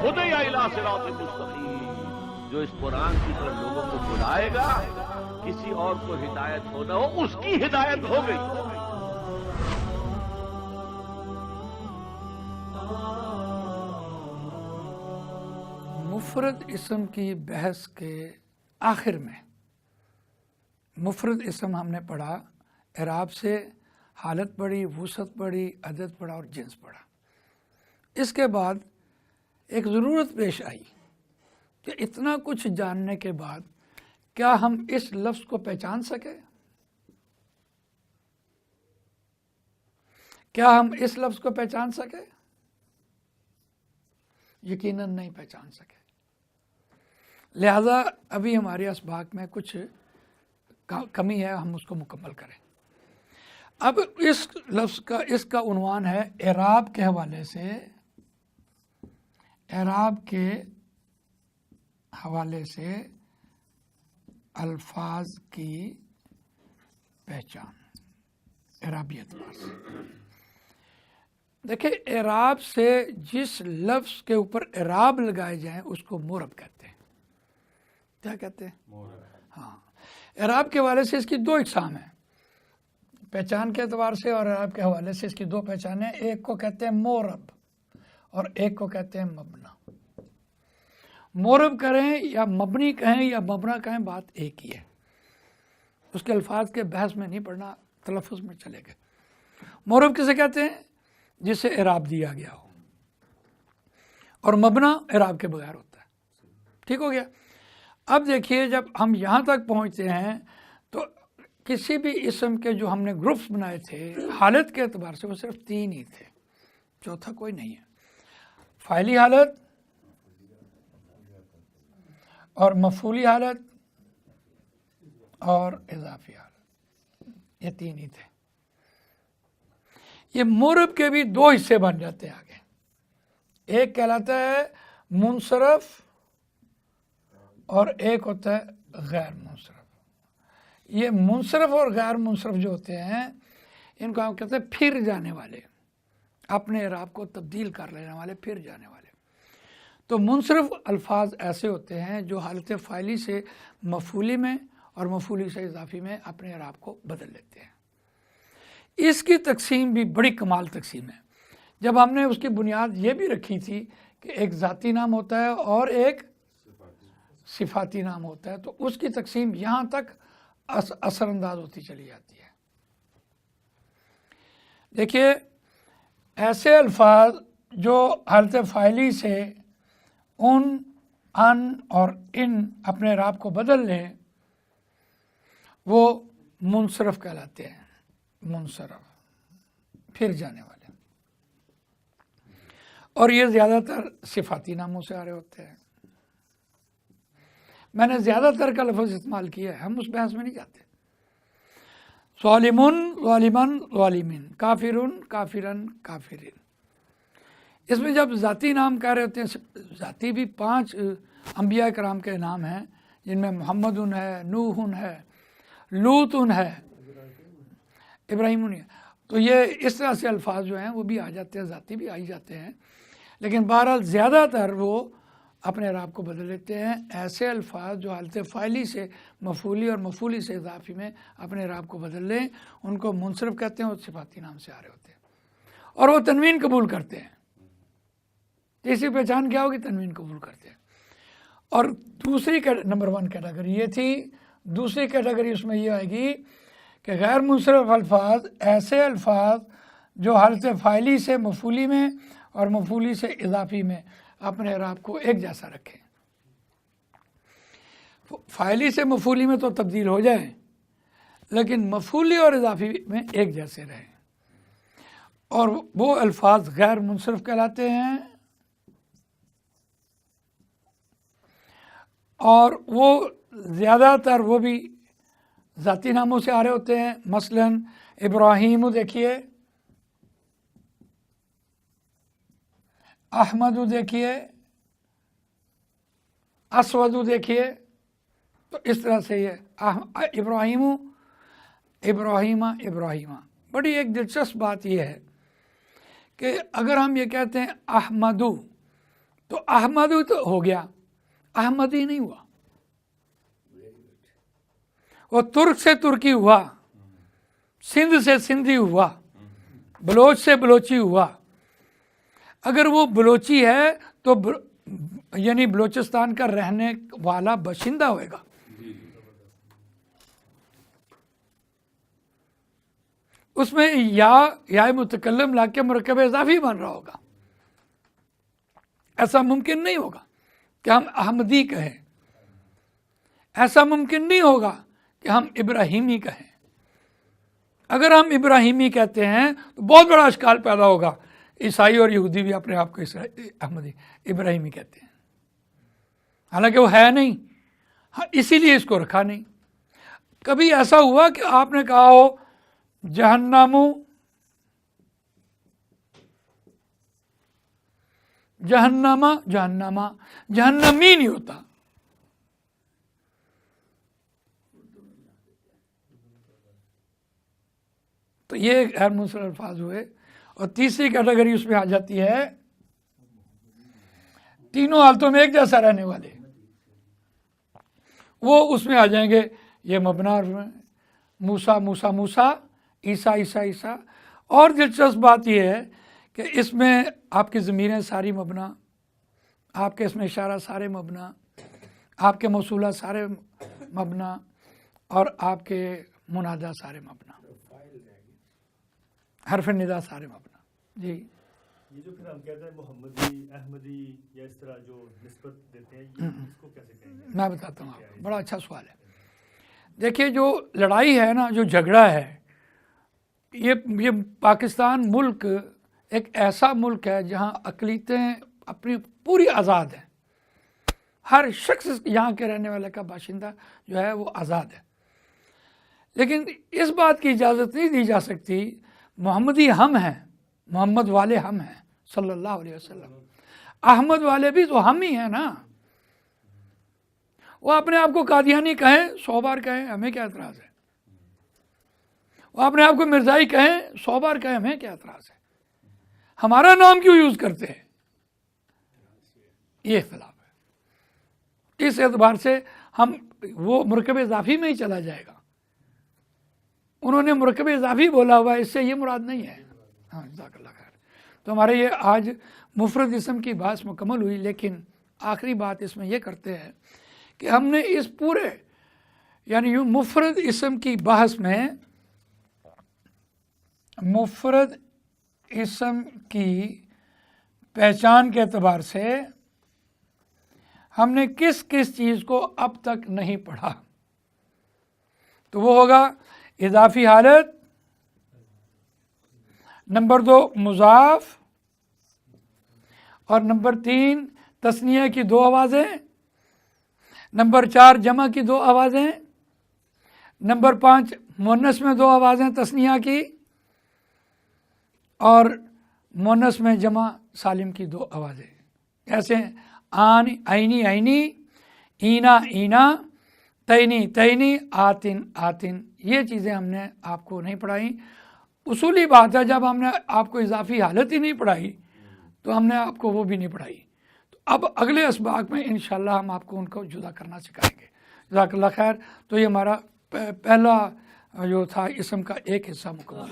ہدی الی صراط مستقیم، جو اس قرآن کی طرف لوگوں کو بلائے گا، کسی اور کو ہدایت ہو نہ ہو، اس کی ہدایت ہو گئی۔ مفرد اسم کی بحث کے آخر میں مفرد اسم ہم نے پڑھا، اعراب سے حالت پڑھی، وسعت پڑھی، عدد پڑھا اور جنس پڑھا۔ اس کے بعد ایک ضرورت پیش آئی کہ اتنا کچھ جاننے کے بعد کیا ہم اس لفظ کو پہچان سکے؟ کیا ہم اس لفظ کو پہچان سکے؟ یقیناً نہیں پہچان سکے۔ لہذا ابھی ہمارے اسباق میں کچھ کمی ہے، ہم اس کو مکمل کریں۔ اب اس لفظ کا اس کا عنوان ہے اعراب کے حوالے سے، اعراب کے حوالے سے الفاظ کی پہچان، اعرابی اعتبار سے۔ دیکھیں، اعراب سے جس لفظ کے اوپر اعراب لگائے جائیں اس کو مورب کہتے ہیں۔ کیا کہتے ہیں؟ ہاں، اعراب کے حوالے سے اس کی دو اقسام ہیں، پہچان کے اعتبار سے اور اعراب کے حوالے سے اس کی دو پہچانیں، ایک کو کہتے ہیں مورب اور ایک کو کہتے ہیں مبنا۔ مورب کریں یا مبنی کہیں یا مبنا کہیں، بات ایک ہی ہے، اس کے الفاظ کے بحث میں نہیں پڑھنا، تلفظ میں چلے گئے۔ مورب کسے کہتے ہیں؟ جسے اعراب دیا گیا ہو، اور مبنا اعراب کے بغیر ہوتا ہے۔ ٹھیک ہو گیا؟ اب دیکھیے، جب ہم یہاں تک پہنچتے ہیں تو کسی بھی اسم کے جو ہم نے گروپس بنائے تھے حالت کے اعتبار سے وہ صرف 3 ہی تھے، چوتھا کوئی نہیں ہے۔ فاعلی حالت اور مفعولی حالت اور اضافی حالت، یہ 3 ہی تھے۔ یہ مورب کے بھی 2 حصے بن جاتے ہیں آگے۔ ایک کہلاتا ہے منصرف اور ایک ہوتا ہے غیر منصرف۔ یہ منصرف اور غیر منصرف جو ہوتے ہیں ان کو ہم کہتے ہیں پھر جانے والے، اپنے اعراب کو تبدیل کر لینے والے، پھر جانے والے۔ تو منصرف الفاظ ایسے ہوتے ہیں جو حالت فاعلی سے مفعولی میں اور مفعولی سے اضافی میں اپنے اعراب کو بدل لیتے ہیں۔ اس کی تقسیم بھی بڑی کمال تقسیم ہے۔ جب ہم نے اس کی بنیاد یہ بھی رکھی تھی کہ ایک ذاتی نام ہوتا ہے اور ایک صفاتی نام ہوتا ہے، تو اس کی تقسیم یہاں تک اثر انداز ہوتی چلی جاتی ہے۔ دیکھیے، ایسے الفاظ جو حالت فاعلی سے ان، اور ان اپنے اعراب کو بدل لیں وہ منصرف کہلاتے ہیں۔ منصرف، پھر جانے والے، اور یہ زیادہ تر صفاتی ناموں سے آ رہے ہوتے ہیں۔ میں نے زیادہ تر کا لفظ استعمال کیا ہے، ہم اس بحث میں نہیں جاتے۔ ظالمن، ظالمن، ظالمین، کافرن، کافرن، کافرین۔ اس میں جب ذاتی نام کہہ رہے ہوتے ہیں، ذاتی بھی 5 انبیاء کرام کے نام ہیں، جن میں محمد ہے، نوح ہے، لوط ہے، ابراہیم ہے۔ تو یہ اس طرح سے الفاظ جو ہیں وہ بھی آ جاتے ہیں، ذاتی بھی آئی جاتے ہیں، لیکن بہرحال زیادہ تر وہ اپنے اعراب کو بدل لیتے ہیں۔ ایسے الفاظ جو حالت فاعلی سے مفعولی اور مفعولی سے اضافی میں اپنے اعراب کو بدل لیں ان کو منصرف کہتے ہیں، اور صفاتی نام سے آ رہے ہوتے ہیں، اور وہ تنوین قبول کرتے ہیں۔ تیسری پہچان کیا ہوگی؟ تنوین قبول کرتے ہیں۔ اور دوسری نمبر 1 کیٹیگری یہ تھی۔ دوسری کیٹیگری اس میں یہ آئے گی کہ غیر منصرف الفاظ ایسے الفاظ جو حالت فاعلی سے مفعولی میں اور مفعولی سے اضافی میں اپنے اعراب کو ایک جیسا رکھیں۔ فاعلی سے مفعولی میں تو تبدیل ہو جائیں، لیکن مفعولی اور اضافی میں ایک جیسے رہیں، اور وہ الفاظ غیر منصرف کہلاتے ہیں۔ اور وہ زیادہ تر وہ بھی ذاتی ناموں سے آ رہے ہوتے ہیں۔ مثلا ابراہیم دیکھیے، احمد دیکھیے، اسود دیکھیے، تو اس طرح سے یہ ابراہیم، ابراہیمہ۔ بڑی ایک دلچسپ بات یہ ہے کہ اگر ہم یہ کہتے ہیں احمدو، تو احمد تو ہو گیا، احمدی نہیں ہوا. وہ ترک سے ترکی ہوا، سندھ سے سندھی ہوا، بلوچ سے بلوچی ہوا. اگر وہ بلوچی ہے تو یعنی بلوچستان کا رہنے والا باشندہ ہوئے گا. اس میں یا متکلم لا کے مرکب اضافی بن رہا ہوگا. ایسا ممکن نہیں ہوگا کہ ہم احمدی کہیں، ایسا ممکن نہیں ہوگا کہ ہم ابراہیمی کہیں. اگر ہم ابراہیمی کہتے ہیں تو بہت بڑا اشکال پیدا ہوگا. عیسائی اور یہودی بھی اپنے آپ کو احمدی ابراہیمی کہتے ہیں، حالانکہ وہ ہے نہیں. اسی لیے اس کو رکھا نہیں. کبھی ایسا ہوا کہ آپ نے کہا ہو جہنمی نہیں ہوتا. تو یہ غیر منفصل الفاظ ہوئے. اور تیسری کیٹیگری اس میں آ جاتی ہے تینوں حالتوں میں ایک جیسا رہنے والے. وہ اس میں آ جائیں گے یہ مبنا موسیٰ موسیٰ موسیٰ، عیسیٰ عیسیٰ عیسیٰ. اور دلچسپ بات یہ ہے کہ اس میں آپ کی ضمیریں ساری مبنا، آپ کے اسم اشارہ سارے مبنا، آپ کے موصولہ سارے مبنا، اور آپ کے منادا سارے مبنا، حرف ندا سارے مبنا. جی یہ جو پھر ہم کہتے ہیں محمدی، احمدی یا اس طرح جو نسبت دیتے ہیں، یہ اس کو کیسے کہیں گے؟ میں بتاتا ہوں آپ کو، بڑا اچھا سوال ہے. دیکھیے جو لڑائی ہے نا، جو جھگڑا ہے، یہ پاکستان ملک ایک ایسا ملک ہے جہاں اقلیتیں اپنی پوری آزاد ہیں. ہر شخص یہاں کے رہنے والے کا باشندہ جو ہے وہ آزاد ہے. لیکن اس بات کی اجازت نہیں دی جا سکتی محمدی ہم ہیں، محمد والے ہم ہیں صلی اللہ علیہ وسلم. احمد والے بھی تو ہم ہی ہیں نا. وہ اپنے آپ کو قادیانی کہیں 100 بار کہیں، ہمیں کیا اعتراض ہے. وہ اپنے آپ کو مرزائی کہیں 100 بار کہیں، ہمیں کیا اعتراض ہے. ہمارا نام کیوں یوز کرتے ہیں؟ یہ اختلاف ہے. اس اعتبار سے ہم وہ مرکب اضافی میں ہی چلا جائے گا. انہوں نے مرکب اضافی بولا ہوا ہے، اس سے یہ مراد نہیں ہے. ہاں جزاک اللہ خیر. تو ہمارے یہ آج مفرد اسم کی بحث مکمل ہوئی. لیکن آخری بات اس میں یہ کرتے ہیں کہ ہم نے اس پورے یعنی مفرد اسم کی بحث میں مفرد اسم کی پہچان کے اعتبار سے ہم نے کس کس چیز کو اب تک نہیں پڑھا. تو وہ ہوگا اضافی حالت، نمبر 2 مضاف، اور نمبر 3 تثنیہ کی 2 آوازیں، نمبر 4 جمع کی 2 آوازیں، نمبر 5 مؤنث میں 2 آوازیں تثنیہ کی، اور مؤنث میں جمع سالم کی 2 آوازیں. ایسے آن عینی عینی، اینا اینا، تینی تینی، آتن آتن. یہ چیزیں ہم نے آپ کو نہیں پڑھائیں. اصولی بات ہے جب ہم نے آپ کو اضافی حالت ہی نہیں پڑھائی تو ہم نے آپ کو وہ بھی نہیں پڑھائی. تو اب اگلے اسباق میں انشاءاللہ ہم آپ کو ان کو جدا کرنا سکھائیں گے. جزاک اللہ خیر. تو یہ ہمارا پہلا جو تھا اسم کا ایک حصہ مکمل.